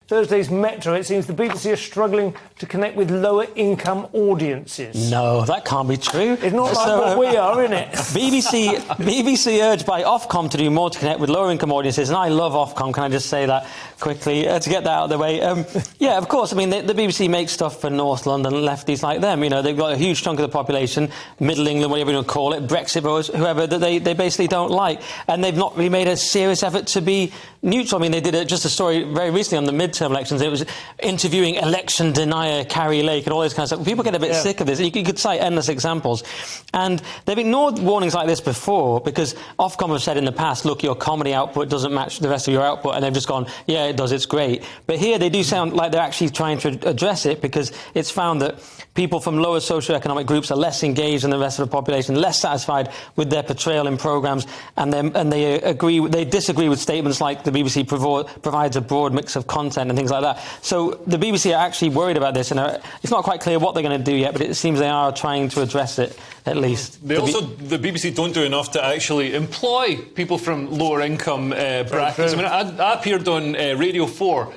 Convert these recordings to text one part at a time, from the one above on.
Thursday's Metro, it seems the BBC are struggling to connect with lower-income audiences. No, that can't be true. It's not like what we are, is it? BBC urged by Ofcom to do more to connect with lower-income audiences, and I love Ofcom, can I just say that quickly, to get that out of the way. Yeah, of course, I mean, the BBC makes stuff for North London lefties like them. You know, they've got a huge chunk of the population, Middle England, whatever you want to call it, Brexit voters, whoever, that they basically don't like. And they've not really made a serious effort to be neutral. I mean, they did just a story very recently on the midterm elections. It was interviewing election denier Carrie Lake and all this kind of stuff. People get a bit sick of this. You could cite endless examples. And they've ignored warnings like this before because Ofcom have said in the past, look, your comedy output doesn't match the rest of your output. And they've just gone, yeah, it does, it's great. But here they do sound like they're actually trying to address it because it's found that people from lower socioeconomic groups are less engaged than the rest of the population, less satisfied with their portrayal in programmes, and they disagree with statements like the BBC provides a broad mix of content and things like that. So the BBC are actually worried about this, and it's not quite clear what they're going to do yet, but it seems they are trying to address it, at least. The BBC don't do enough to actually employ people from lower income brackets. I mean, I appeared on Radio 4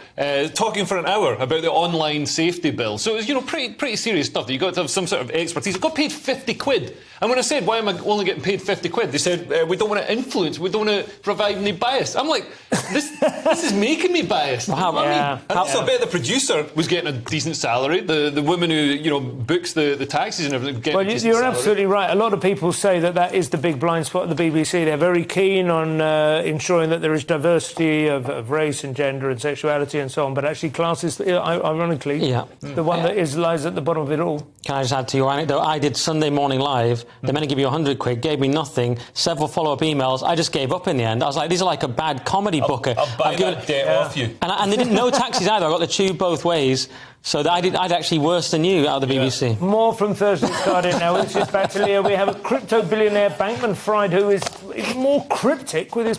talking for an hour about the online safety bill. So it was, you know, pretty serious stuff that you've got to have some sort of expertise. I got paid 50 quid. And when I said, why am I only getting paid 50 quid? They said, we don't want to influence, we don't want to provide any bias. I'm like, this is making me biased. Well, And also, I bet the producer was getting a decent salary. The woman who, you know, books the taxis and everything. Well, you're absolutely right. A lot of people say that is the big blind spot of the BBC. They're very keen on ensuring that there is diversity of race and gender and sexuality and so on. But actually, class is, ironically, the one that lies at the bottom of it all. Can I just add to your anecdote? I did Sunday Morning Live. They're meant to give you 100 quid, gave me nothing, several follow-up emails. I just gave up in the end. I was like, these are like a bad comedy booker. I'll buy that debt off you. And they didn't know taxis either. I got the tube both ways. So I'd actually worse than you out of the BBC. More from Thursday's Guardian now. It's just back to Leo. We have a crypto billionaire, Bankman Fried, who is more cryptic with his